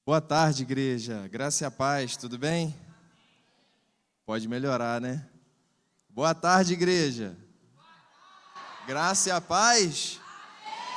Boa tarde, igreja. Graça e a paz, tudo bem? Pode melhorar, né? Boa tarde, igreja. Graça e a paz.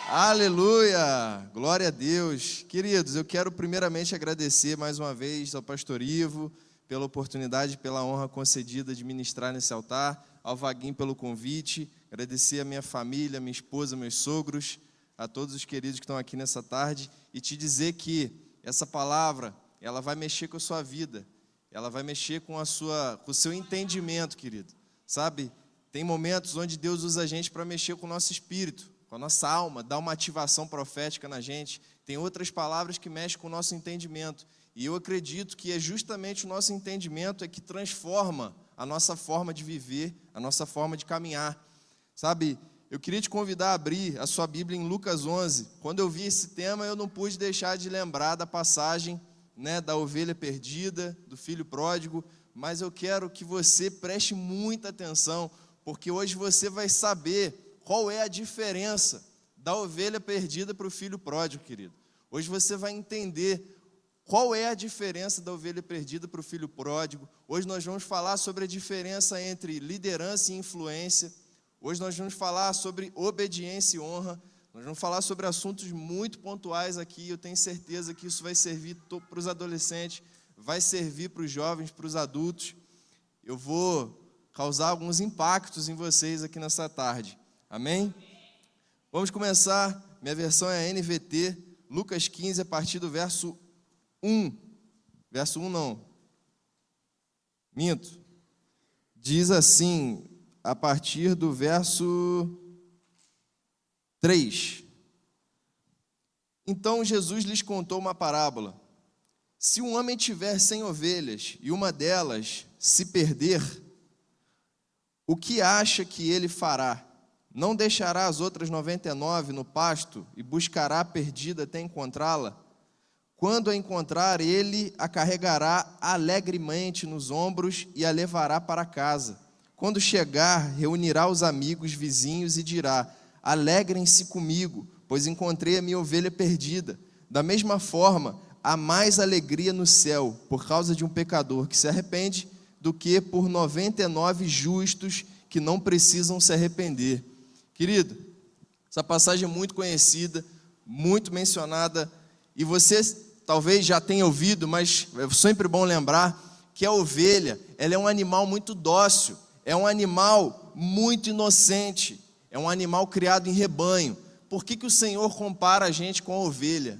Aleluia! Glória a Deus. Queridos, eu quero primeiramente agradecer mais uma vez ao pastor Ivo pela oportunidade, pela honra concedida de ministrar nesse altar, ao Vaguinho pelo convite, agradecer a minha família, minha esposa, meus sogros, a todos os queridos que estão aqui nessa tarde e te dizer que essa palavra, ela vai mexer com a sua vida, ela vai mexer com o seu entendimento, querido. Sabe, tem momentos onde Deus usa a gente para mexer com o nosso espírito, com a nossa alma, dá uma ativação profética na gente. Tem outras palavras que mexem com o nosso entendimento. E eu acredito que é justamente o nosso entendimento que transforma a nossa forma de viver, a nossa forma de caminhar. Sabe, eu queria te convidar a abrir a sua Bíblia em Lucas 11. Quando eu vi esse tema, eu não pude deixar de lembrar da passagem, da ovelha perdida, do filho pródigo, mas eu quero que você preste muita atenção, porque hoje você vai saber qual é a diferença da ovelha perdida para o filho pródigo, querido. Hoje você vai entender qual é a diferença da ovelha perdida para o filho pródigo. Hoje nós vamos falar sobre a diferença entre liderança e influência. Hoje nós vamos falar sobre obediência e honra. Nós vamos falar sobre assuntos muito pontuais aqui. Eu tenho certeza que isso vai servir para os adolescentes, vai servir para os jovens, para os adultos. Eu vou causar alguns impactos em vocês aqui nessa tarde. Amém? Vamos começar. Minha versão é a NVT, Lucas 15, a partir do verso 1. Verso 1 não. Minto. Diz assim, a partir do verso 3. Então Jesus lhes contou uma parábola. Se um homem tiver 100 ovelhas e uma delas se perder, o que acha que ele fará? Não deixará as outras 99 no pasto e buscará a perdida até encontrá-la? Quando a encontrar, ele a carregará alegremente nos ombros e a levará para casa. Quando chegar, reunirá os amigos, vizinhos e dirá: alegrem-se comigo, pois encontrei a minha ovelha perdida. Da mesma forma, há mais alegria no céu por causa de um pecador que se arrepende do que por 99 justos que não precisam se arrepender. Querido, essa passagem é muito conhecida, muito mencionada, e você talvez já tenha ouvido, mas é sempre bom lembrar que a ovelha, ela é um animal muito dócil, é um animal muito inocente, é um animal criado em rebanho. Por que o Senhor compara a gente com a ovelha?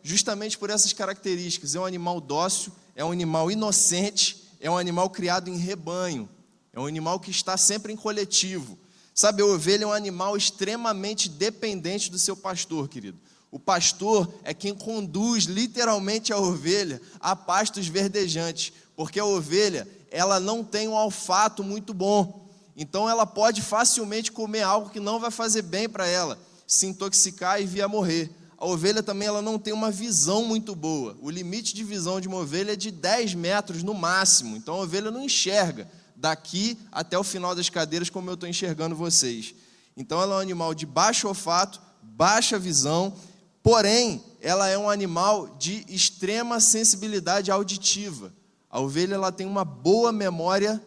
Justamente por essas características. É um animal dócil, é um animal inocente, é um animal criado em rebanho, é um animal que está sempre em coletivo. Sabe, a ovelha é um animal extremamente dependente do seu pastor, querido. O pastor é quem conduz literalmente a ovelha a pastos verdejantes, porque a ovelha, ela não tem um olfato muito bom. Então ela pode facilmente comer algo que não vai fazer bem para ela, se intoxicar e vir a morrer. A ovelha também, ela não tem uma visão muito boa. O limite de visão de uma ovelha é de 10 metros no máximo. Então a ovelha não enxerga daqui até o final das cadeiras como eu estou enxergando vocês. Então ela é um animal de baixo olfato, baixa visão, porém ela é um animal de extrema sensibilidade auditiva. A ovelha, ela tem uma boa memória,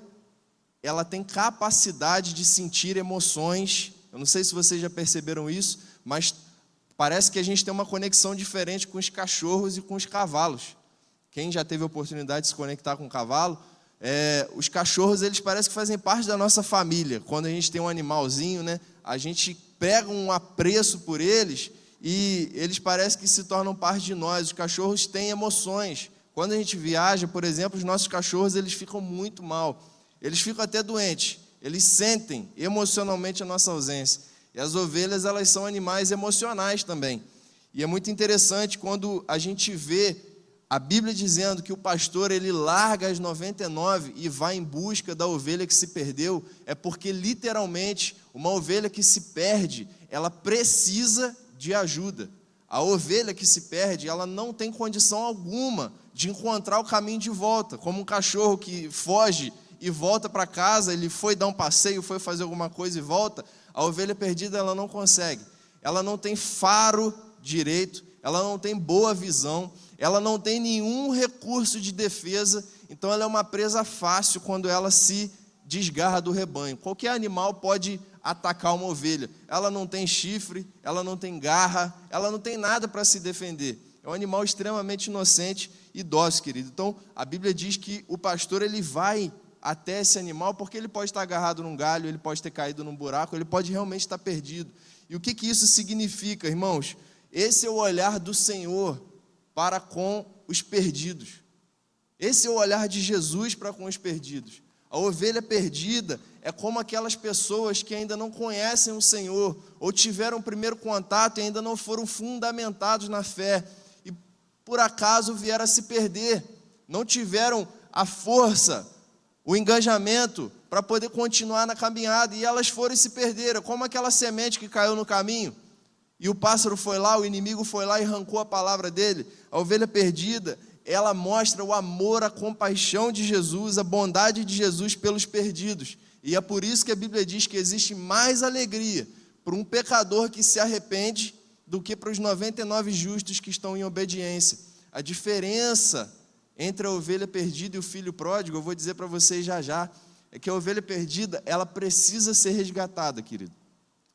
ela tem capacidade de sentir emoções. Eu não sei se vocês já perceberam isso, mas parece que a gente tem uma conexão diferente com os cachorros e com os cavalos. Quem já teve a oportunidade de se conectar com um cavalo, os cachorros, eles parecem que fazem parte da nossa família. Quando a gente tem um animalzinho, a gente pega um apreço por eles e eles parecem que se tornam parte de nós. Os cachorros têm emoções. Quando a gente viaja, por exemplo, os nossos cachorros, eles ficam muito mal. Eles ficam até doentes. Eles sentem emocionalmente a nossa ausência. E as ovelhas, elas são animais emocionais também. E é muito interessante quando a gente vê a Bíblia dizendo que o pastor, ele larga as 99 e vai em busca da ovelha que se perdeu. É porque, literalmente, uma ovelha que se perde, ela precisa de ajuda. A ovelha que se perde, ela não tem condição alguma de encontrar o caminho de volta. Como um cachorro que foge e volta para casa, ele foi dar um passeio, foi fazer alguma coisa e volta. A ovelha perdida, ela não consegue. Ela não tem faro direito, ela não tem boa visão, ela não tem nenhum recurso de defesa, então ela é uma presa fácil quando ela se desgarra do rebanho. Qualquer animal pode atacar uma ovelha. Ela não tem chifre, ela não tem garra, ela não tem nada para se defender. É um animal extremamente inocente e dócil, querido. Então, a Bíblia diz que o pastor ele vai até esse animal porque ele pode estar agarrado num galho, ele pode ter caído num buraco, ele pode realmente estar perdido. E o que isso significa, irmãos? Esse é o olhar do Senhor para com os perdidos. Esse é o olhar de Jesus para com os perdidos. A ovelha perdida é como aquelas pessoas que ainda não conhecem o Senhor, ou tiveram o primeiro contato e ainda não foram fundamentados na fé, e por acaso vieram a se perder, não tiveram a força, o engajamento para poder continuar na caminhada, e elas foram e se perderam, como aquela semente que caiu no caminho, e o pássaro foi lá, o inimigo foi lá e arrancou a palavra dele. A ovelha perdida, ela mostra o amor, a compaixão de Jesus, a bondade de Jesus pelos perdidos. E é por isso que a Bíblia diz que existe mais alegria para um pecador que se arrepende do que para os 99 justos que estão em obediência. A diferença entre a ovelha perdida e o filho pródigo, eu vou dizer para vocês já, é que a ovelha perdida, ela precisa ser resgatada, querido.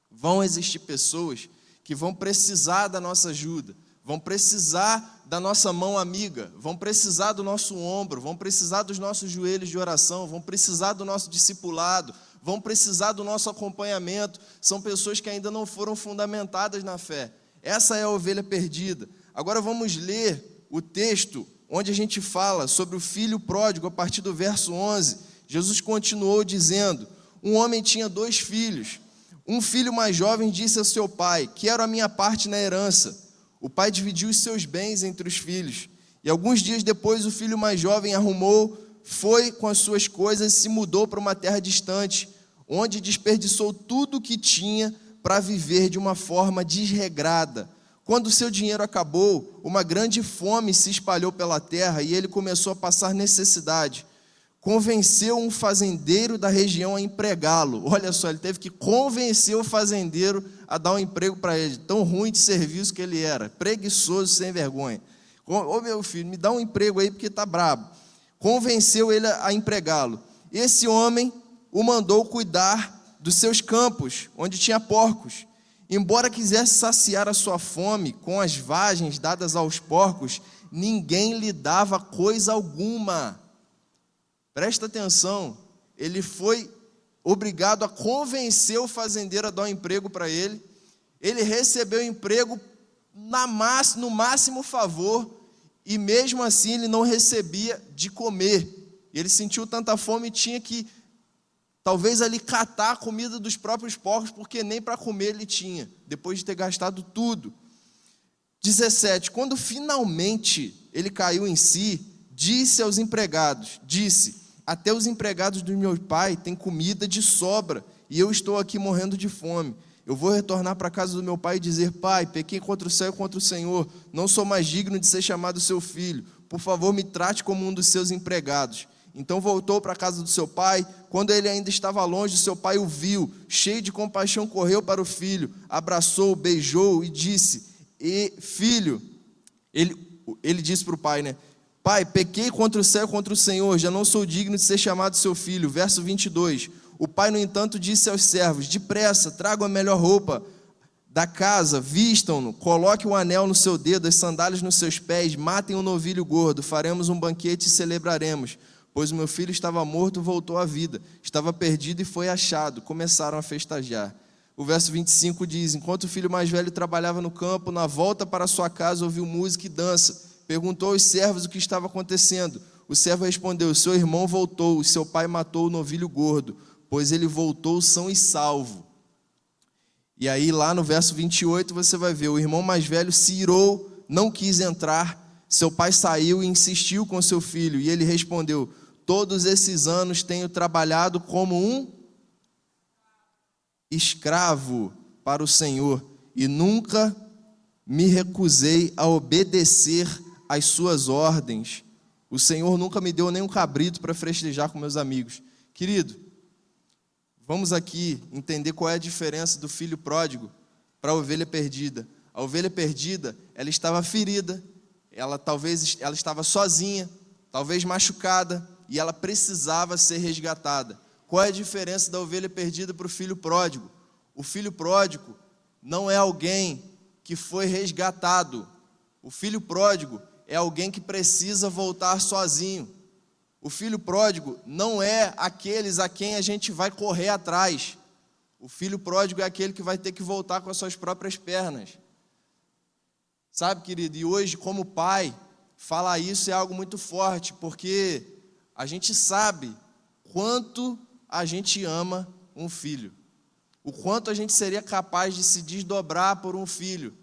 Vão existir pessoas que vão precisar da nossa ajuda, vão precisar da nossa mão amiga, vão precisar do nosso ombro, vão precisar dos nossos joelhos de oração, vão precisar do nosso discipulado, vão precisar do nosso acompanhamento. São pessoas que ainda não foram fundamentadas na fé. Essa é a ovelha perdida. Agora vamos ler o texto onde a gente fala sobre o filho pródigo, a partir do verso 11. Jesus continuou dizendo: um homem tinha 2 filhos. Um filho mais jovem disse ao seu pai: quero a minha parte na herança. O pai dividiu os seus bens entre os filhos. E alguns dias depois o filho mais jovem foi com as suas coisas e se mudou para uma terra distante, onde desperdiçou tudo o que tinha para viver de uma forma desregrada. Quando o seu dinheiro acabou, uma grande fome se espalhou pela terra e ele começou a passar necessidade. Convenceu um fazendeiro da região a empregá-lo. Olha só, ele teve que convencer o fazendeiro a dar um emprego para ele. Tão ruim de serviço que ele era, preguiçoso, sem vergonha. Ô meu filho, me dá um emprego aí porque está brabo. Convenceu ele a empregá-lo. Esse homem o mandou cuidar dos seus campos, onde tinha porcos. Embora quisesse saciar a sua fome com as vagens dadas aos porcos, ninguém lhe dava coisa alguma. Presta atenção, ele foi obrigado a convencer o fazendeiro a dar um emprego para ele. Ele recebeu o emprego no máximo favor, e mesmo assim ele não recebia de comer. Ele sentiu tanta fome e tinha que, talvez ali, catar a comida dos próprios porcos, porque nem para comer ele tinha, depois de ter gastado tudo. 17, quando finalmente ele caiu em si, disse aos empregados, até os empregados do meu pai têm comida de sobra, e eu estou aqui morrendo de fome. Eu vou retornar para a casa do meu pai e dizer: pai, pequei contra o céu e contra o Senhor, não sou mais digno de ser chamado seu filho, por favor me trate como um dos seus empregados. Então voltou para a casa do seu pai. Quando ele ainda estava longe, seu pai o viu, cheio de compaixão, correu para o filho, abraçou-o, beijou-o e disse: filho, ele disse para o pai, pai, pequei contra o céu e contra o Senhor, já não sou digno de ser chamado seu filho. Verso 22, o pai, no entanto, disse aos servos: depressa, tragam a melhor roupa da casa, vistam-no, coloque um anel no seu dedo, as sandálias nos seus pés, matem um novilho gordo, faremos um banquete e celebraremos. Pois o meu filho estava morto, voltou à vida, estava perdido e foi achado. Começaram a festejar. O verso 25 diz: enquanto o filho mais velho trabalhava no campo, na volta para sua casa ouviu música e dança. Perguntou aos servos o que estava acontecendo. O servo respondeu: seu irmão voltou, e seu pai matou o novilho gordo, pois ele voltou são e salvo. E aí lá no verso 28 você vai ver, o irmão mais velho se irou, não quis entrar. Seu pai saiu e insistiu com seu filho, e ele respondeu: todos esses anos tenho trabalhado como um escravo para o Senhor, e nunca me recusei a obedecer às suas ordens. O Senhor nunca me deu nem um cabrito para festejar com meus amigos. Querido, vamos aqui entender qual é a diferença do filho pródigo para a ovelha perdida. A ovelha perdida, ela estava ferida, ela estava sozinha, talvez machucada, e ela precisava ser resgatada. Qual é a diferença da ovelha perdida para o filho pródigo? O filho pródigo não é alguém que foi resgatado. O filho pródigo é alguém que precisa voltar sozinho. O filho pródigo não é aqueles a quem a gente vai correr atrás. O filho pródigo é aquele que vai ter que voltar com as suas próprias pernas. Sabe, querido, e hoje, como pai, falar isso é algo muito forte, porque a gente sabe quanto a gente ama um filho, o quanto a gente seria capaz de se desdobrar por um filho.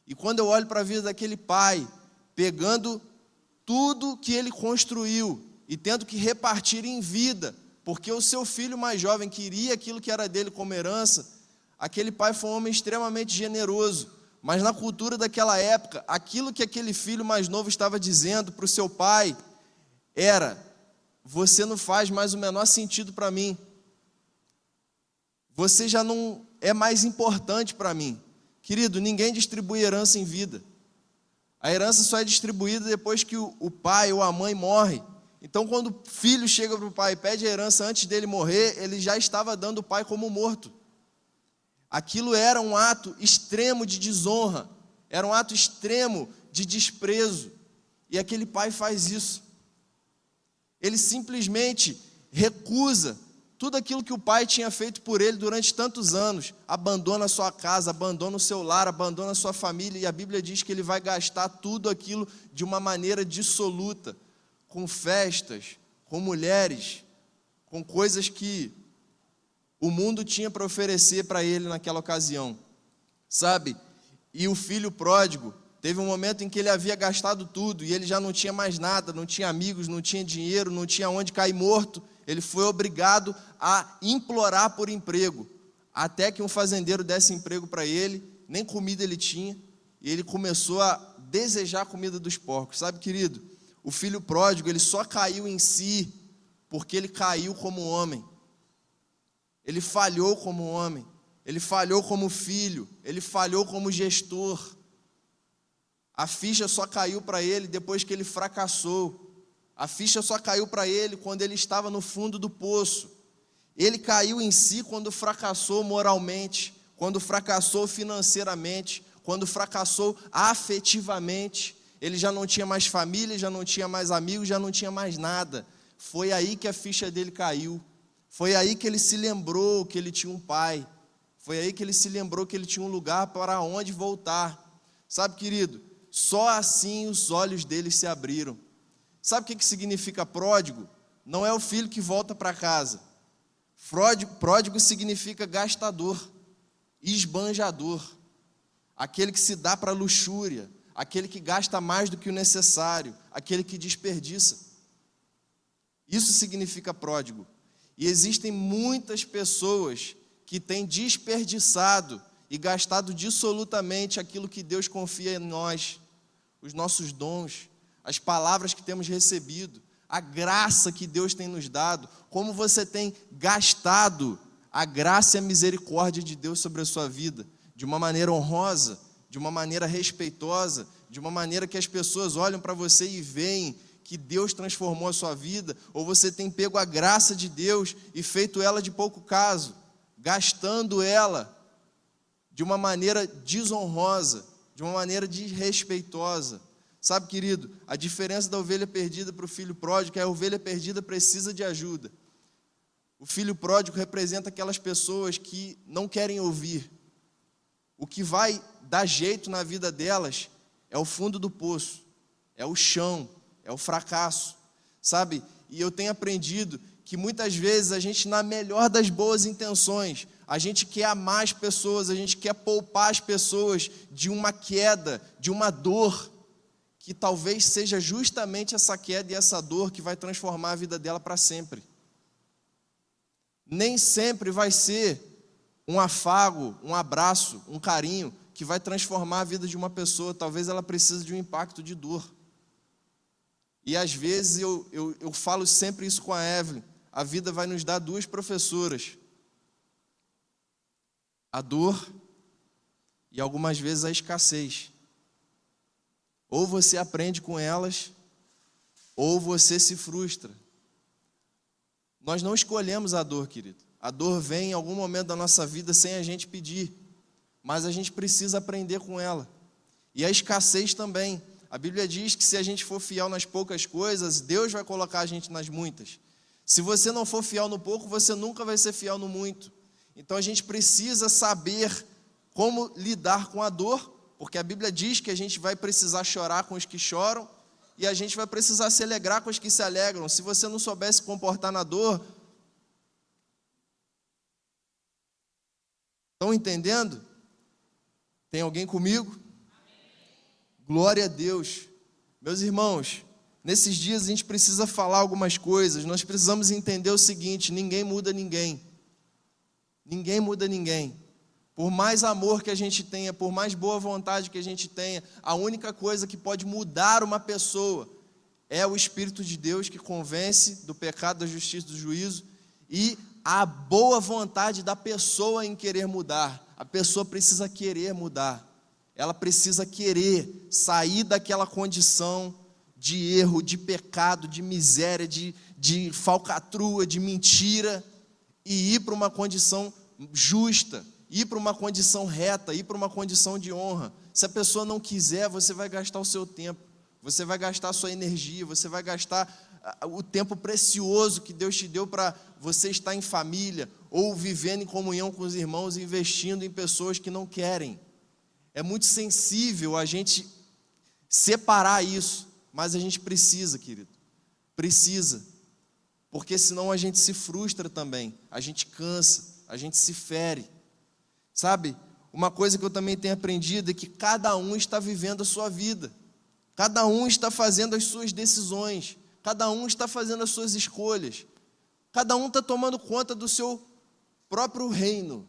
E quando eu olho para a vida daquele pai, pegando tudo que ele construiu e tendo que repartir em vida, porque o seu filho mais jovem queria aquilo que era dele como herança, aquele pai foi um homem extremamente generoso. Mas na cultura daquela época, aquilo que aquele filho mais novo estava dizendo para o seu pai era: você não faz mais o menor sentido para mim, você já não é mais importante para mim. Querido, ninguém distribui herança em vida. A herança só é distribuída depois que o pai ou a mãe morre. Então, quando o filho chega para o pai e pede a herança antes dele morrer, ele já estava dando o pai como morto. Aquilo era um ato extremo de desonra, era um ato extremo de desprezo. E aquele pai faz isso. Ele simplesmente recusa tudo aquilo que o pai tinha feito por ele durante tantos anos. Abandona a sua casa, abandona o seu lar, abandona a sua família. E a Bíblia diz que ele vai gastar tudo aquilo de uma maneira dissoluta, com festas, com mulheres, com coisas que o mundo tinha para oferecer para ele naquela ocasião, sabe? E o filho pródigo, teve um momento em que ele havia gastado tudo, e ele já não tinha mais nada, não tinha amigos, não tinha dinheiro, não tinha onde cair morto. Ele foi obrigado a implorar por emprego, até que um fazendeiro desse emprego para ele, nem comida ele tinha, e ele começou a desejar a comida dos porcos. Sabe, querido, o filho pródigo, ele só caiu em si, porque ele caiu como homem. Ele falhou como homem, ele falhou como filho, ele falhou como gestor. A ficha só caiu para ele depois que ele fracassou. A ficha só caiu para ele quando ele estava no fundo do poço. Ele caiu em si quando fracassou moralmente, quando fracassou financeiramente, quando fracassou afetivamente. Ele já não tinha mais família, já não tinha mais amigos, já não tinha mais nada. Foi aí que a ficha dele caiu. Foi aí que ele se lembrou que ele tinha um pai. Foi aí que ele se lembrou que ele tinha um lugar para onde voltar. Sabe, querido, só assim os olhos dele se abriram. Sabe o que significa pródigo? Não é o filho que volta para casa. Pródigo significa gastador, esbanjador, aquele que se dá para luxúria, aquele que gasta mais do que o necessário, aquele que desperdiça. Isso significa pródigo. E existem muitas pessoas que têm desperdiçado e gastado dissolutamente aquilo que Deus confia em nós, os nossos dons, as palavras que temos recebido, a graça que Deus tem nos dado. Como você tem gastado a graça e a misericórdia de Deus sobre a sua vida, de uma maneira honrosa, de uma maneira respeitosa, de uma maneira que as pessoas olham para você e veem que Deus transformou a sua vida, ou você tem pego a graça de Deus e feito ela de pouco caso, gastando ela de uma maneira desonrosa, de uma maneira desrespeitosa. Sabe, querido, a diferença da ovelha perdida para o filho pródigo é que a ovelha perdida precisa de ajuda. O filho pródigo representa aquelas pessoas que não querem ouvir. O que vai dar jeito na vida delas é o fundo do poço, é o chão, é o fracasso, sabe? E eu tenho aprendido que muitas vezes a gente, na melhor das boas intenções, a gente quer amar as pessoas, a gente quer poupar as pessoas de uma queda, de uma dor, que talvez seja justamente essa queda e essa dor que vai transformar a vida dela para sempre. Nem sempre vai ser um afago, um abraço, um carinho que vai transformar a vida de uma pessoa. Talvez ela precise de um impacto de dor. E às vezes eu falo sempre isso com a Evelyn: a vida vai nos dar duas professoras, a dor e algumas vezes a escassez. Ou você aprende com elas, ou você se frustra. Nós não escolhemos a dor, querido. A dor vem em algum momento da nossa vida sem a gente pedir, mas a gente precisa aprender com ela. E a escassez também. A Bíblia diz que se a gente for fiel nas poucas coisas, Deus vai colocar a gente nas muitas. Se você não for fiel no pouco, você nunca vai ser fiel no muito. Então a gente precisa saber como lidar com a dor, porque a Bíblia diz que a gente vai precisar chorar com os que choram e a gente vai precisar se alegrar com os que se alegram. Se você não souber se comportar na dor, estão entendendo? Tem alguém comigo? Glória a Deus. Meus irmãos, nesses dias a gente precisa falar algumas coisas. Nós precisamos entender o seguinte: ninguém muda ninguém. Ninguém muda ninguém. Por mais amor que a gente tenha, por mais boa vontade que a gente tenha, a única coisa que pode mudar uma pessoa é o Espírito de Deus, que convence do pecado, da justiça, do juízo, e a boa vontade da pessoa em querer mudar. A pessoa precisa querer mudar. Ela precisa querer sair daquela condição de erro, de pecado, de miséria, de falcatrua, de mentira, e ir para uma condição justa, ir para uma condição reta, ir para uma condição de honra. Se a pessoa não quiser, você vai gastar o seu tempo, você vai gastar a sua energia, você vai gastar o tempo precioso que Deus te deu para você estar em família, ou vivendo em comunhão com os irmãos, investindo em pessoas que não querem. É muito sensível a gente separar isso, mas a gente precisa, querido, precisa, porque senão a gente se frustra também, a gente cansa, a gente se fere. Sabe, uma coisa que eu também tenho aprendido é que cada um está vivendo a sua vida, cada um está fazendo as suas decisões, cada um está fazendo as suas escolhas, cada um está tomando conta do seu próprio reino.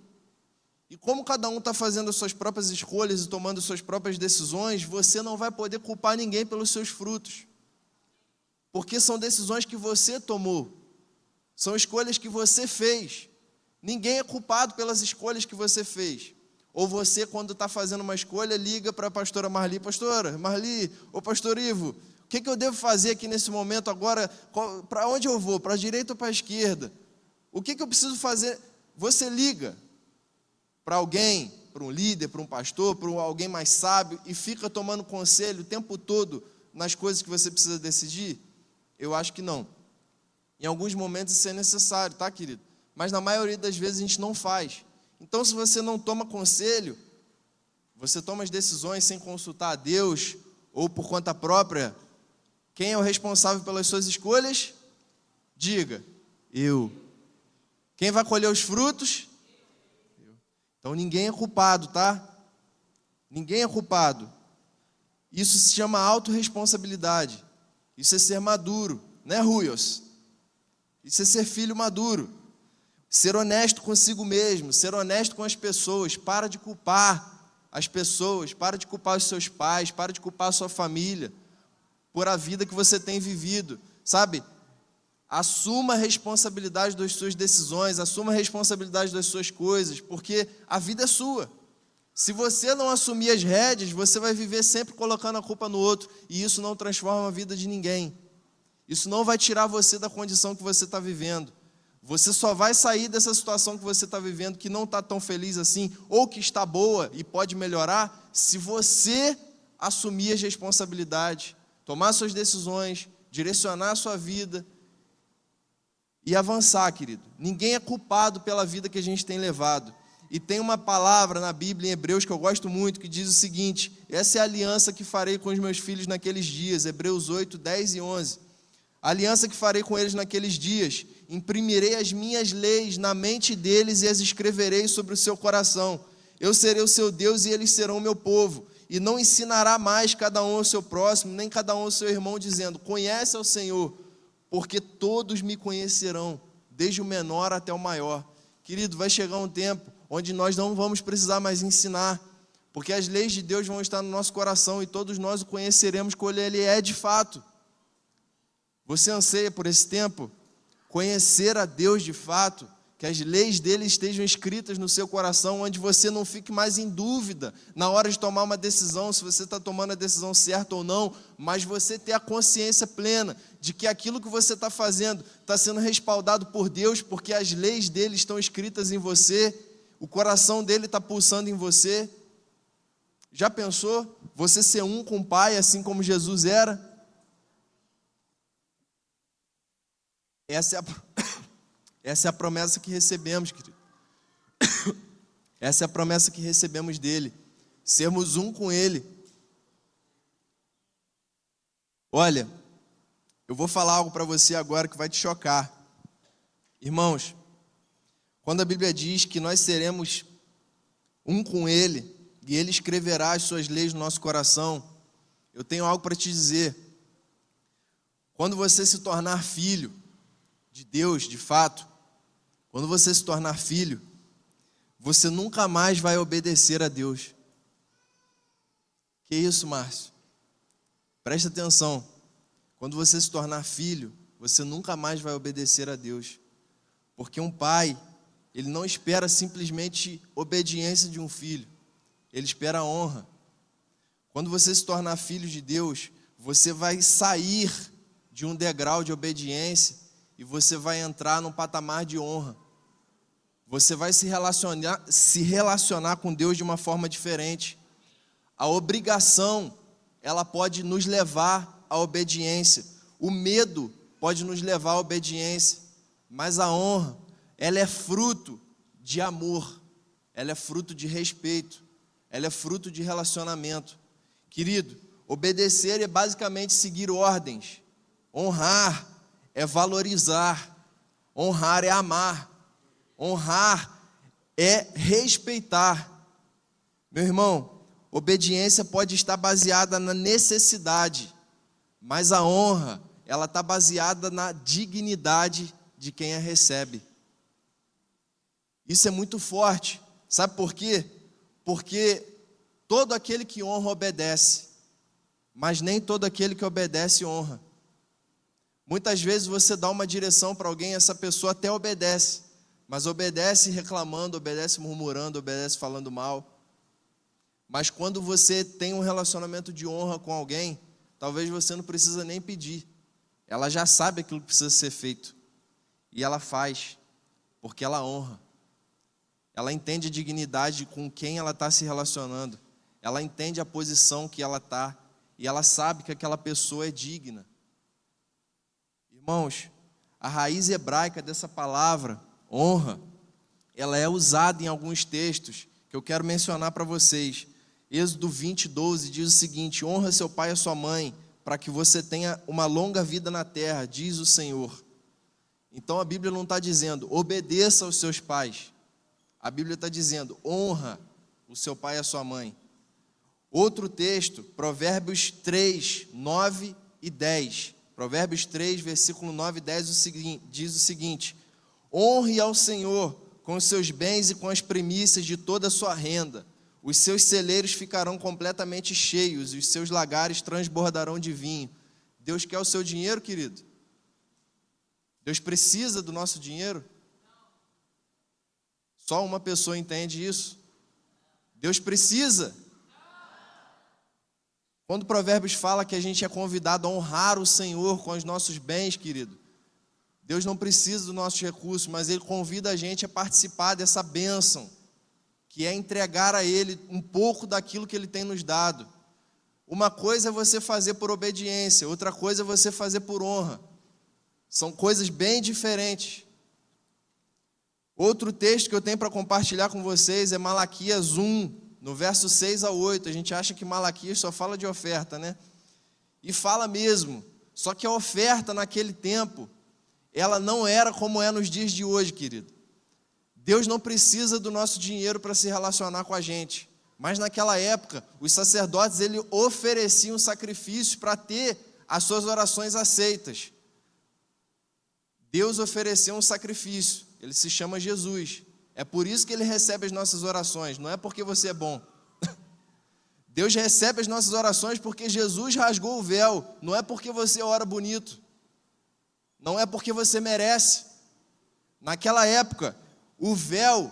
E como cada um está fazendo as suas próprias escolhas e tomando as suas próprias decisões, você não vai poder culpar ninguém pelos seus frutos, porque são decisões que você tomou, são escolhas que você fez. Ninguém é culpado pelas escolhas que você fez. Ou você, quando está fazendo uma escolha, liga para a pastora Marli: pastora Marli, ou pastor Ivo, o que eu devo fazer aqui nesse momento agora? Para onde eu vou? Para a direita ou para a esquerda? O que eu preciso fazer? Você liga para alguém, para um líder, para um pastor, para alguém mais sábio, e fica tomando conselho o tempo todo nas coisas que você precisa decidir? Eu acho que não. Em alguns momentos isso é necessário, tá, querido? Mas na maioria das vezes a gente não faz. Então, se você não toma conselho, você toma as decisões sem consultar a Deus, ou por conta própria, quem é o responsável pelas suas escolhas? Diga: eu. Quem vai colher os frutos? Eu. Então ninguém é culpado, tá? Ninguém é culpado. Isso se chama autorresponsabilidade. Isso é ser maduro, né, Ruios? Isso é ser filho maduro. Ser honesto consigo mesmo, ser honesto com as pessoas. Para de culpar as pessoas, para de culpar os seus pais, para de culpar a sua família por a vida que você tem vivido, sabe? Assuma a responsabilidade das suas decisões, assuma a responsabilidade das suas coisas, porque a vida é sua. Se você não assumir as rédeas, você vai viver sempre colocando a culpa no outro, e isso não transforma a vida de ninguém. Isso não vai tirar você da condição que você está vivendo. Você só vai sair dessa situação que você está vivendo, que não está tão feliz assim, ou que está boa e pode melhorar, se você assumir as responsabilidades, tomar suas decisões, direcionar a sua vida e avançar, querido. Ninguém é culpado pela vida que a gente tem levado. E tem uma palavra na Bíblia, em Hebreus, que eu gosto muito, que diz o seguinte: essa é a aliança que farei com os meus filhos naqueles dias, Hebreus 8, 10 e 11. A aliança que farei com eles naqueles dias: imprimirei as minhas leis na mente deles e as escreverei sobre o seu coração. Eu serei o seu Deus e eles serão o meu povo. E não ensinará mais cada um ao seu próximo, nem cada um ao seu irmão, dizendo: conhece ao Senhor, porque todos me conhecerão, desde o menor até o maior. Querido, vai chegar um tempo onde nós não vamos precisar mais ensinar, porque as leis de Deus vão estar no nosso coração e todos nós o conheceremos como Ele é de fato. Você anseia por esse tempo? Conhecer a Deus de fato? que as leis dele estejam escritas no seu coração, onde você não fique mais em dúvida na hora de tomar uma decisão, se você está tomando a decisão certa ou não, mas você ter a consciência plena de que aquilo que você está fazendo está sendo respaldado por Deus, porque as leis dele estão escritas em você, o coração dele está pulsando em você. Já pensou você ser um com o Pai, assim como Jesus era? Essa é a promessa que recebemos, querido. Essa é a promessa que recebemos dele, sermos um com ele. Olha, eu vou falar algo para você agora que vai te chocar. Irmãos, quando a Bíblia diz que nós seremos um com ele, e ele escreverá as suas leis no nosso coração, eu tenho algo para te dizer. Quando você se tornar filho de Deus, de fato, quando você se tornar filho, você nunca mais vai obedecer a Deus. Que isso, Márcio? Presta atenção. Quando você se tornar filho, você nunca mais vai obedecer a Deus. Porque um pai, ele não espera simplesmente obediência de um filho. Ele espera a honra. Quando você se tornar filho de Deus, você vai sair de um degrau de obediência e você vai entrar num patamar de honra. Você vai se relacionar com Deus de uma forma diferente. A obrigação, ela pode nos levar à obediência. O medo pode nos levar à obediência. Mas a honra, ela é fruto de amor. Ela é fruto de respeito. Ela é fruto de relacionamento. Querido, obedecer é basicamente seguir ordens. Honrar é valorizar. Honrar é amar. Honrar é respeitar. Meu irmão, obediência pode estar baseada na necessidade, mas a honra, ela está baseada na dignidade de quem a recebe. Isso é muito forte. Sabe por quê? Porque todo aquele que honra obedece, mas nem todo aquele que obedece honra. Muitas vezes você dá uma direção para alguém, essa pessoa até obedece, mas obedece reclamando, obedece murmurando, obedece falando mal. Mas quando você tem um relacionamento de honra com alguém, talvez você não precisa nem pedir. Ela já sabe aquilo que precisa ser feito. E ela faz, porque ela honra. Ela entende a dignidade com quem ela está se relacionando. Ela entende a posição que ela está. E ela sabe que aquela pessoa é digna. Irmãos, a raiz hebraica dessa palavra, honra, ela é usada em alguns textos que eu quero mencionar para vocês. Êxodo 20:12 diz o seguinte: honra seu pai e a sua mãe, para que você tenha uma longa vida na terra, diz o Senhor. Então a Bíblia não está dizendo obedeça aos seus pais. A Bíblia está dizendo honra o seu pai e a sua mãe. Outro texto, Provérbios 3, 9 e 10. Provérbios 3, versículo 9 e 10 diz o seguinte: honre ao Senhor com os seus bens e com as primícias de toda a sua renda. Os seus celeiros ficarão completamente cheios e os seus lagares transbordarão de vinho. Deus quer o seu dinheiro, querido? Deus precisa do nosso dinheiro? Só uma pessoa entende isso. Deus precisa. Quando o Provérbios fala que a gente é convidado a honrar o Senhor com os nossos bens, querido, Deus não precisa dos nossos recursos, mas Ele convida a gente a participar dessa bênção, que é entregar a Ele um pouco daquilo que Ele tem nos dado. Uma coisa é você fazer por obediência, outra coisa é você fazer por honra. São coisas bem diferentes. Outro texto que eu tenho para compartilhar com vocês é Malaquias 1, no verso 6 a 8. A gente acha que Malaquias só fala de oferta, né? E fala mesmo. Só que a oferta naquele tempo, ela não era como é nos dias de hoje, querido. Deus não precisa do nosso dinheiro para se relacionar com a gente. Mas naquela época, os sacerdotes eles ofereciam sacrifícios para ter as suas orações aceitas. Deus ofereceu um sacrifício, ele se chama Jesus. É por isso que ele recebe as nossas orações, não é porque você é bom. Deus recebe as nossas orações porque Jesus rasgou o véu, não é porque você ora bonito, não é porque você merece. Naquela época, o véu,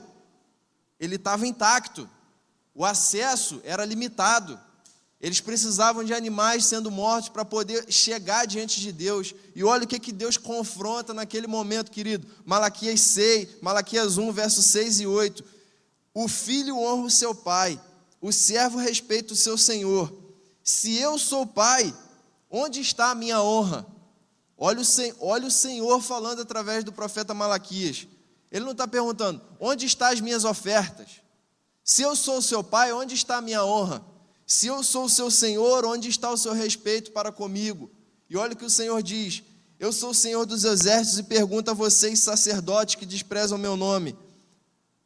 ele estava intacto, o acesso era limitado. Eles precisavam de animais sendo mortos para poder chegar diante de Deus. E olha o que Deus confronta naquele momento, querido. Malaquias 1, versos 6 e 8. O filho honra o seu pai, o servo respeita o seu senhor. Se eu sou pai, onde está a minha honra? Olha o Senhor falando através do profeta Malaquias. Ele não está perguntando, onde estão as minhas ofertas? Se eu sou o seu pai, onde está a minha honra? Se eu sou o seu Senhor, onde está o seu respeito para comigo? E olha o que o Senhor diz: eu sou o Senhor dos exércitos e pergunto a vocês, sacerdotes que desprezam o meu nome: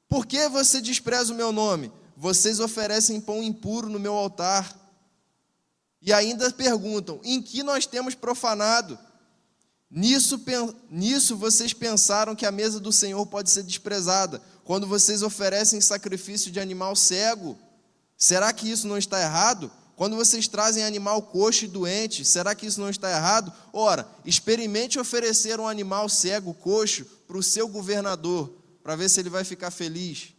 por que você despreza o meu nome? Vocês oferecem pão impuro no meu altar. E ainda perguntam, em que nós temos profanado? Nisso vocês pensaram que a mesa do Senhor pode ser desprezada, quando vocês oferecem sacrifício de animal cego. Será que isso não está errado? Quando vocês trazem animal coxo e doente, será que isso não está errado? Ora, experimente oferecer um animal cego, coxo, para o seu governador, para ver se ele vai ficar feliz.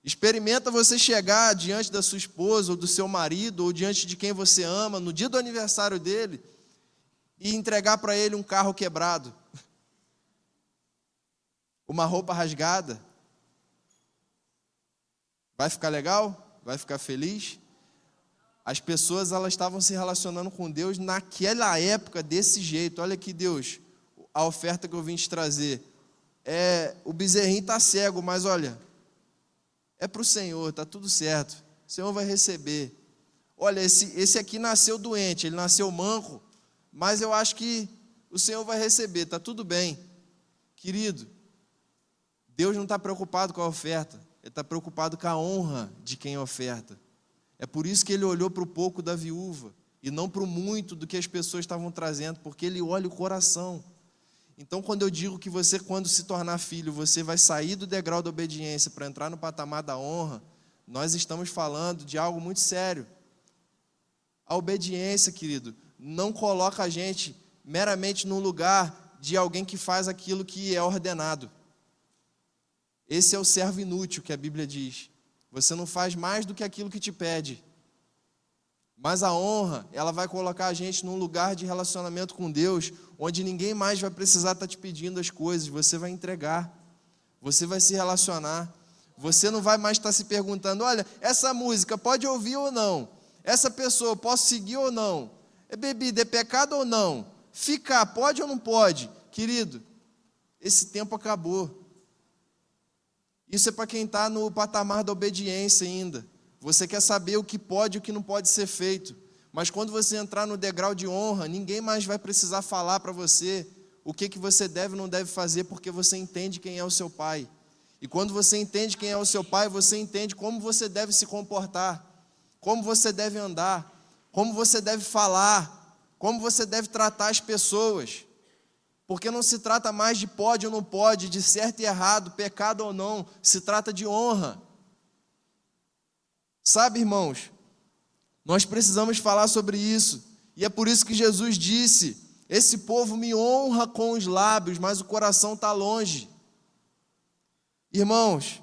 Experimenta você chegar diante da sua esposa, ou do seu marido, ou diante de quem você ama, no dia do aniversário dele, e entregar para ele um carro quebrado, uma roupa rasgada. Vai ficar legal? Vai ficar feliz? As pessoas, elas estavam se relacionando com Deus naquela época desse jeito. Olha aqui, Deus, a oferta que eu vim te trazer. O bezerrinho está cego, mas olha, é para o Senhor, está tudo certo. O Senhor vai receber. Olha, esse aqui nasceu doente, ele nasceu manco, mas eu acho que o Senhor vai receber, está tudo bem. Querido, Deus não está preocupado com a oferta, Ele está preocupado com a honra de quem oferta. É por isso que Ele olhou para o pouco da viúva, e não para o muito do que as pessoas estavam trazendo, porque Ele olha o coração. Então, quando eu digo que você, quando se tornar filho, você vai sair do degrau da obediência para entrar no patamar da honra, nós estamos falando de algo muito sério. A obediência, querido, não coloca a gente meramente num lugar de alguém que faz aquilo que é ordenado. Esse é o servo inútil que a Bíblia diz. Você não faz mais do que aquilo que te pede. Mas a honra, ela vai colocar a gente num lugar de relacionamento com Deus, onde ninguém mais vai precisar estar te pedindo as coisas, você vai entregar, você vai se relacionar, você não vai mais estar se perguntando, olha, essa música pode ouvir ou não? Essa pessoa, posso seguir ou não? É bebida, é pecado ou não? Ficar, pode ou não pode? Querido, esse tempo acabou. Isso é para quem está no patamar da obediência ainda. Você quer saber o que pode e o que não pode ser feito. Mas quando você entrar no degrau de honra, ninguém mais vai precisar falar para você o que você deve e não deve fazer, porque você entende quem é o seu pai. E quando você entende quem é o seu pai, você entende como você deve se comportar, como você deve andar, como você deve falar, como você deve tratar as pessoas. Porque não se trata mais de pode ou não pode, de certo e errado, pecado ou não, se trata de honra. Sabe, irmãos, nós precisamos falar sobre isso, e é por isso que Jesus disse, esse povo me honra com os lábios, mas o coração está longe. Irmãos,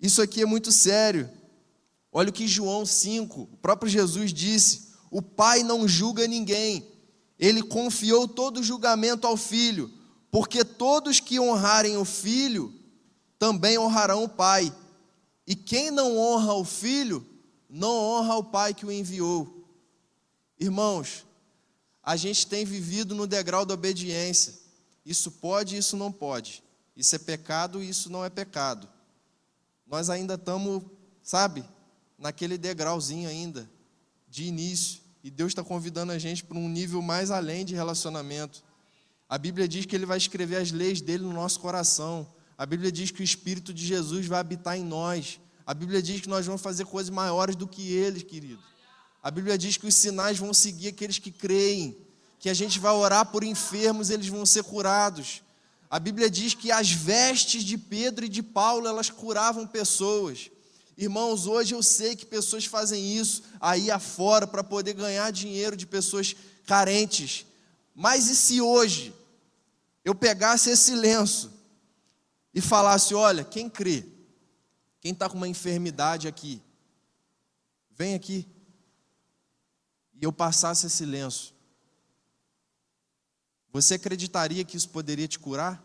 isso aqui é muito sério. Olha o que João 5, o próprio Jesus disse, o Pai não julga ninguém, Ele confiou todo o julgamento ao Filho, porque todos que honrarem o Filho, também honrarão o Pai. E quem não honra o Filho, não honra o Pai que o enviou. Irmãos, a gente tem vivido no degrau da obediência. Isso pode, isso não pode. Isso é pecado, isso não é pecado. Nós ainda estamos, sabe, naquele degrauzinho ainda, de início. E Deus está convidando a gente para um nível mais além de relacionamento. A Bíblia diz que Ele vai escrever as leis dEle no nosso coração. A Bíblia diz que o Espírito de Jesus vai habitar em nós. A Bíblia diz que nós vamos fazer coisas maiores do que Ele, querido. A Bíblia diz que os sinais vão seguir aqueles que creem, que a gente vai orar por enfermos, eles vão ser curados. A Bíblia diz que as vestes de Pedro e de Paulo, elas curavam pessoas. Irmãos, hoje eu sei que pessoas fazem isso aí afora para poder ganhar dinheiro de pessoas carentes. Mas e se hoje eu pegasse esse lenço e falasse: olha, quem crê, quem está com uma enfermidade aqui, vem aqui, e eu passasse esse lenço, você acreditaria que isso poderia te curar?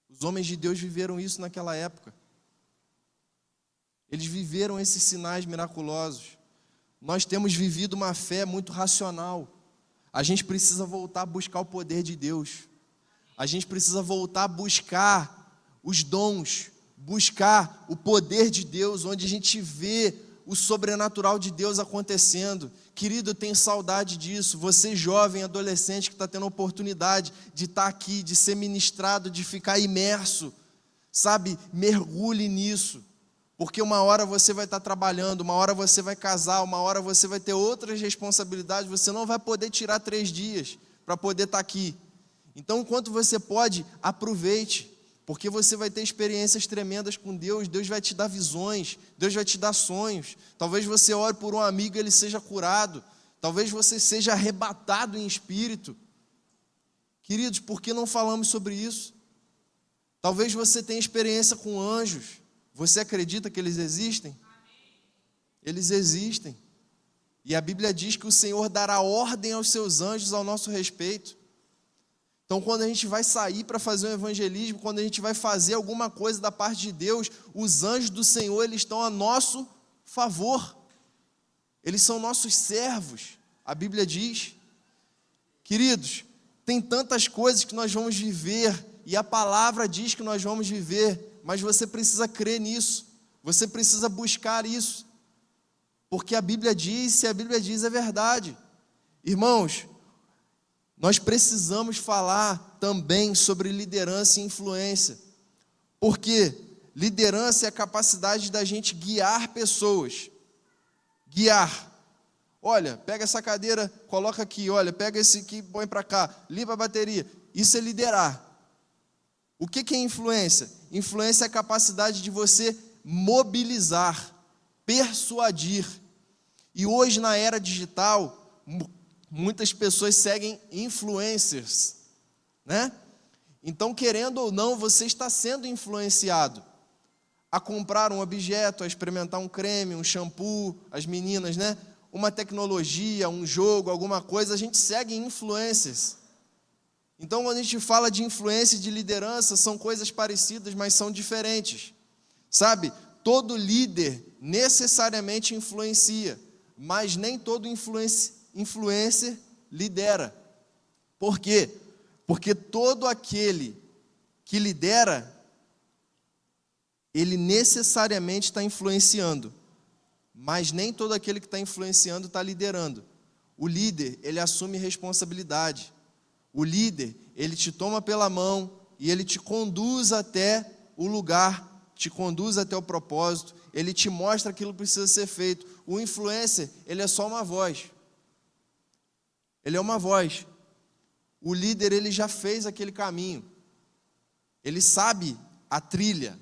Os homens de Deus viveram isso naquela época. Eles viveram esses sinais miraculosos. Nós temos vivido uma fé muito racional. A gente precisa voltar a buscar o poder de Deus. A gente precisa voltar a buscar os dons, buscar o poder de Deus, onde a gente vê o sobrenatural de Deus acontecendo. Querido, eu tenho saudade disso. Você jovem, adolescente, que está tendo a oportunidade de estar aqui, de ser ministrado, de ficar imerso, sabe, mergulhe nisso. Porque uma hora você vai estar trabalhando, uma hora você vai casar, uma hora você vai ter outras responsabilidades, você não vai poder tirar 3 dias para poder estar aqui. Então, enquanto você pode, aproveite, porque você vai ter experiências tremendas com Deus, Deus vai te dar visões, Deus vai te dar sonhos. Talvez você ore por um amigo e ele seja curado, talvez você seja arrebatado em espírito. Queridos, por que não falamos sobre isso? Talvez você tenha experiência com anjos. Você acredita que eles existem? Eles existem. E a Bíblia diz que o Senhor dará ordem aos seus anjos ao nosso respeito. Então, quando a gente vai sair para fazer um evangelismo, quando a gente vai fazer alguma coisa da parte de Deus, os anjos do Senhor, eles estão a nosso favor. Eles são nossos servos. A Bíblia diz. Queridos, tem tantas coisas que nós vamos viver, e a palavra diz que nós vamos viver, mas você precisa crer nisso, você precisa buscar isso, porque a Bíblia diz, se a Bíblia diz é verdade. Irmãos, nós precisamos falar também sobre liderança e influência, porque liderança é a capacidade da gente guiar pessoas, guiar. Olha, pega essa cadeira, coloca aqui, olha, pega esse aqui, põe para cá, limpa a bateria. Isso é liderar. O que é influência? Influência é a capacidade de você mobilizar, persuadir. E hoje, na era digital, muitas pessoas seguem influencers, né? Então, querendo ou não, você está sendo influenciado a comprar um objeto, a experimentar um creme, um shampoo, as meninas, né? Uma tecnologia, um jogo, alguma coisa, a gente segue influencers. Então, quando a gente fala de influência e de liderança, são coisas parecidas, mas são diferentes. Sabe? Todo líder necessariamente influencia, mas nem todo influencer lidera. Por quê? Porque todo aquele que lidera, ele necessariamente está influenciando, mas nem todo aquele que está influenciando está liderando. O líder, ele assume responsabilidade. O líder, ele te toma pela mão e ele te conduz até o lugar, te conduz até o propósito, ele te mostra aquilo que precisa ser feito. O influencer, ele é só uma voz. Ele é uma voz. O líder, ele já fez aquele caminho. Ele sabe a trilha.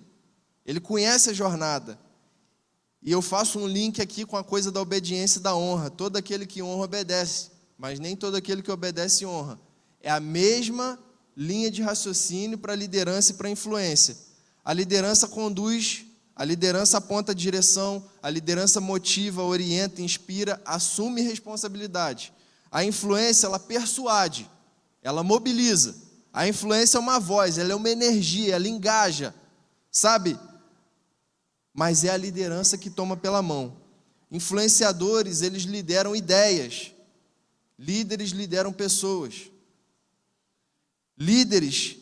Ele conhece a jornada. E eu faço um link aqui com a coisa da obediência e da honra. Todo aquele que honra obedece, mas nem todo aquele que obedece honra. É a mesma linha de raciocínio para a liderança e para a influência. A liderança conduz, a liderança aponta a direção, a liderança motiva, orienta, inspira, assume responsabilidade. A influência, ela persuade, ela mobiliza. A influência é uma voz, ela é uma energia, ela engaja, sabe? Mas é a liderança que toma pela mão. Influenciadores, eles lideram ideias. Líderes lideram pessoas. Líderes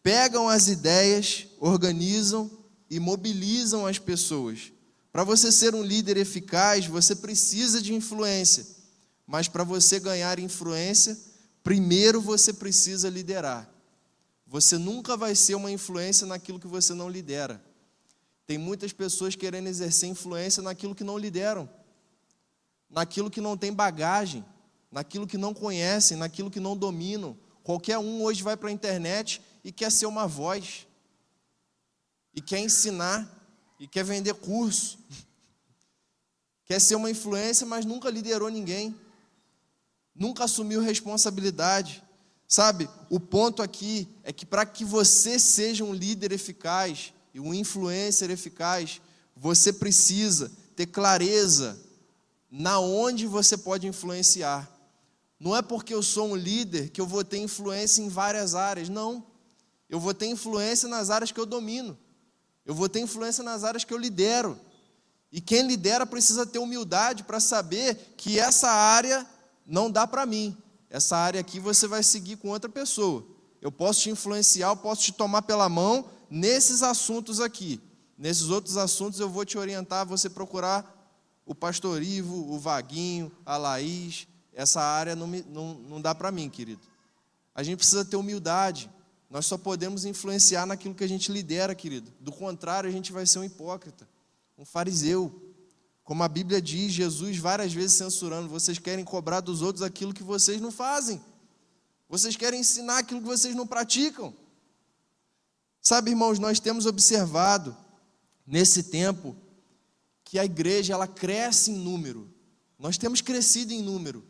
pegam as ideias, organizam e mobilizam as pessoas. Para você ser um líder eficaz, você precisa de influência. Mas para você ganhar influência, primeiro você precisa liderar. Você nunca vai ser uma influência naquilo que você não lidera. Tem muitas pessoas querendo exercer influência naquilo que não lideram, naquilo que não tem bagagem, naquilo que não conhecem, naquilo que não dominam. Qualquer um hoje vai para a internet e quer ser uma voz, e quer ensinar, e quer vender curso, quer ser uma influência, mas nunca liderou ninguém, nunca assumiu responsabilidade. Sabe, o ponto aqui é que para que você seja um líder eficaz e um influencer eficaz, você precisa ter clareza na onde você pode influenciar. Não é porque eu sou um líder que eu vou ter influência em várias áreas, não. Eu vou ter influência nas áreas que eu domino. Eu vou ter influência nas áreas que eu lidero. E quem lidera precisa ter humildade para saber que essa área não dá para mim. Essa área aqui você vai seguir com outra pessoa. Eu posso te influenciar, eu posso te tomar pela mão nesses assuntos aqui. Nesses outros assuntos eu vou te orientar, você procurar o pastor Ivo, o Vaguinho, a Laís. Essa área não dá para mim, querido. A gente precisa ter humildade. Nós só podemos influenciar naquilo que a gente lidera, querido. Do contrário, a gente vai ser um hipócrita, um fariseu. Como a Bíblia diz, Jesus várias vezes censurando: vocês querem cobrar dos outros aquilo que vocês não fazem. Vocês querem ensinar aquilo que vocês não praticam. Sabe, irmãos, nós temos observado nesse tempo que a igreja ela cresce em número. Nós temos crescido em número.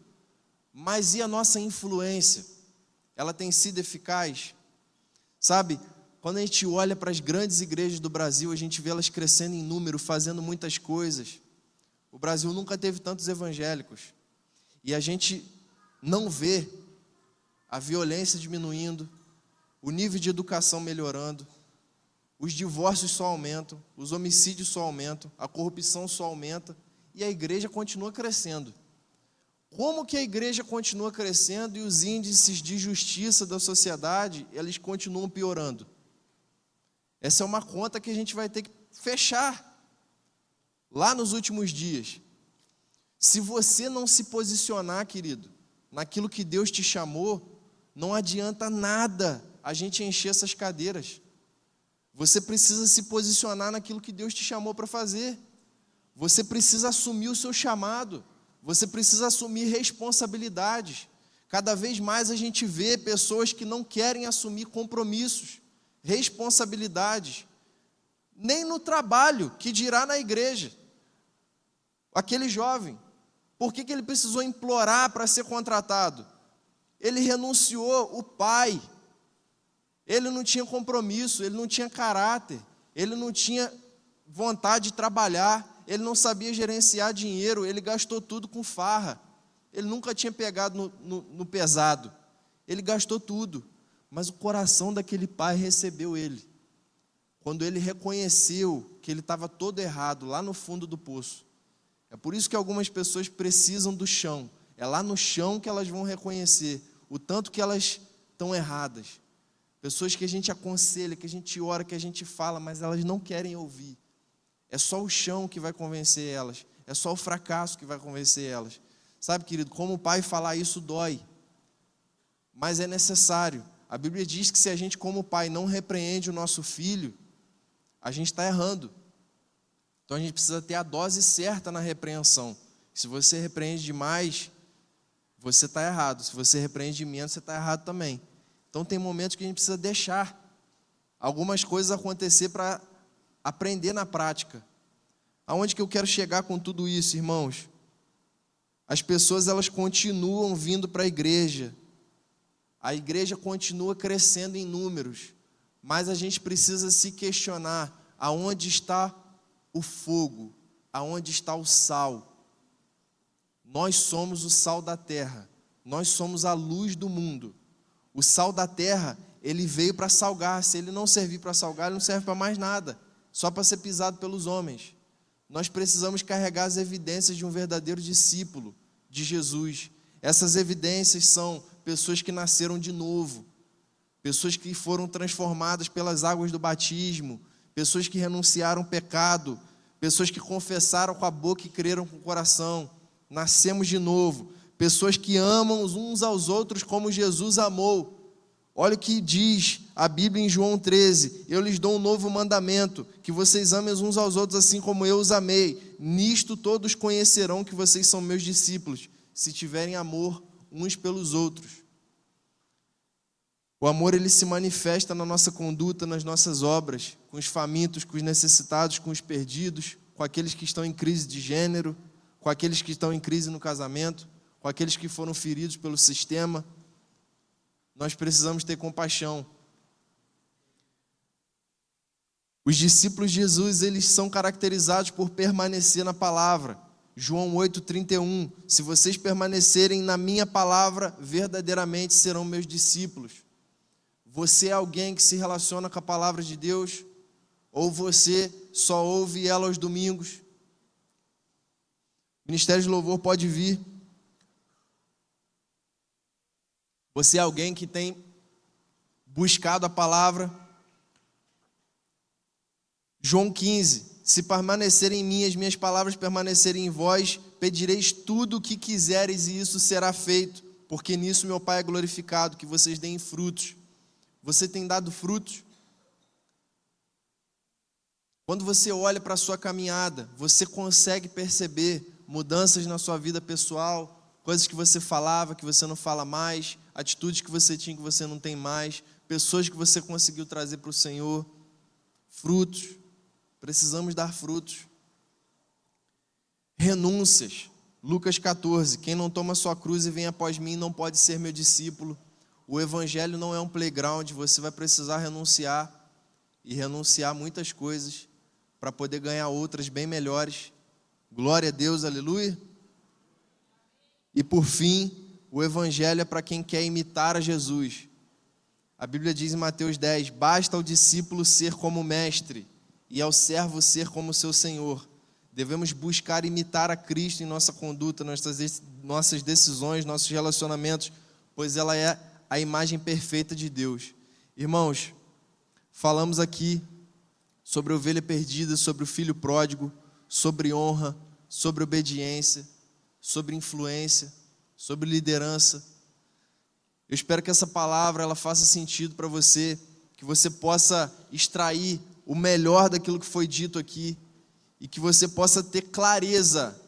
Mas e a nossa influência? Ela tem sido eficaz? Sabe, quando a gente olha para as grandes igrejas do Brasil, a gente vê elas crescendo em número, fazendo muitas coisas. O Brasil nunca teve tantos evangélicos. E a gente não vê a violência diminuindo, o nível de educação melhorando, os divórcios só aumentam, os homicídios só aumentam, a corrupção só aumenta, e a igreja continua crescendo. Como que a igreja continua crescendo e os índices de justiça da sociedade, eles continuam piorando? Essa é uma conta que a gente vai ter que fechar lá nos últimos dias. Se você não se posicionar, querido, naquilo que Deus te chamou, não adianta nada a gente encher essas cadeiras. Você precisa se posicionar naquilo que Deus te chamou para fazer. Você precisa assumir o seu chamado. Você precisa assumir responsabilidades. Cada vez mais a gente vê pessoas que não querem assumir compromissos, responsabilidades, nem no trabalho, que dirá na igreja. Aquele jovem, por que ele precisou implorar para ser contratado? Ele renunciou o pai. Ele não tinha compromisso, ele não tinha caráter, ele não tinha vontade de trabalhar, ele não sabia gerenciar dinheiro, ele gastou tudo com farra. Ele nunca tinha pegado no pesado. Ele gastou tudo, mas o coração daquele pai recebeu ele. Quando ele reconheceu que ele estava todo errado, lá no fundo do poço. É por isso que algumas pessoas precisam do chão. É lá no chão que elas vão reconhecer o tanto que elas estão erradas. Pessoas que a gente aconselha, que a gente ora, que a gente fala, mas elas não querem ouvir. É só o chão que vai convencer elas. É só o fracasso que vai convencer elas. Sabe, querido, como o pai falar isso dói. Mas é necessário. A Bíblia diz que se a gente, como pai, não repreende o nosso filho, a gente está errando. Então a gente precisa ter a dose certa na repreensão. Se você repreende demais, você está errado. Se você repreende menos, você está errado também. Então tem momentos que a gente precisa deixar algumas coisas acontecer para aprender na prática. Aonde que eu quero chegar com tudo isso, irmãos? As pessoas, elas continuam vindo para a igreja continua crescendo em números, mas a gente precisa se questionar aonde está o fogo, aonde está o sal. Nós somos o sal da terra, nós somos a luz do mundo. O sal da terra, ele veio para salgar. Se ele não servir para salgar, ele não serve para mais nada, só para ser pisado pelos homens. Nós precisamos carregar as evidências de um verdadeiro discípulo de Jesus. Essas evidências são pessoas que nasceram de novo, pessoas que foram transformadas pelas águas do batismo, pessoas que renunciaram ao pecado, pessoas que confessaram com a boca e creram com o coração. Nascemos de novo. Pessoas que amam uns aos outros como Jesus amou. Olha o que diz a Bíblia em João 13. Eu lhes dou um novo mandamento, que vocês amem uns aos outros assim como eu os amei. Nisto todos conhecerão que vocês são meus discípulos, se tiverem amor uns pelos outros. O amor, ele se manifesta na nossa conduta, nas nossas obras, com os famintos, com os necessitados, com os perdidos, com aqueles que estão em crise de gênero, com aqueles que estão em crise no casamento, com aqueles que foram feridos pelo sistema. nós precisamos ter compaixão. Os discípulos de Jesus, eles são caracterizados por permanecer na palavra. João 8,31, se vocês permanecerem na minha palavra, verdadeiramente serão meus discípulos. Você é alguém que se relaciona com a palavra de Deus? Ou você só ouve ela aos domingos? O Ministério de Louvor pode vir. Você é alguém que tem buscado a palavra? João 15, se permanecerem em mim, as minhas palavras permanecerem em vós, pedireis tudo o que quiseres e isso será feito, porque nisso meu Pai é glorificado, que vocês deem frutos. Você tem dado frutos? Quando você olha para a sua caminhada, você consegue perceber mudanças na sua vida pessoal, coisas que você falava, que você não fala mais, atitudes que você tinha, que você não tem mais, pessoas que você conseguiu trazer para o Senhor, frutos. Precisamos dar frutos. Renúncias. Lucas 14, quem não toma sua cruz e vem após mim não pode ser meu discípulo. O evangelho não é um playground, você vai precisar renunciar e renunciar muitas coisas para poder ganhar outras bem melhores. Glória a Deus, aleluia. E por fim, o evangelho é para quem quer imitar a Jesus. A Bíblia diz em Mateus 10, basta ao discípulo ser como mestre e ao servo ser como seu senhor. Devemos buscar imitar a Cristo em nossa conduta, nossas decisões, nossos relacionamentos, pois ela é a imagem perfeita de Deus. Irmãos, falamos aqui sobre a ovelha perdida, sobre o filho pródigo, sobre honra, sobre obediência, sobre influência, sobre liderança. Eu espero que essa palavra ela faça sentido para você, que você possa extrair o melhor daquilo que foi dito aqui e que você possa ter clareza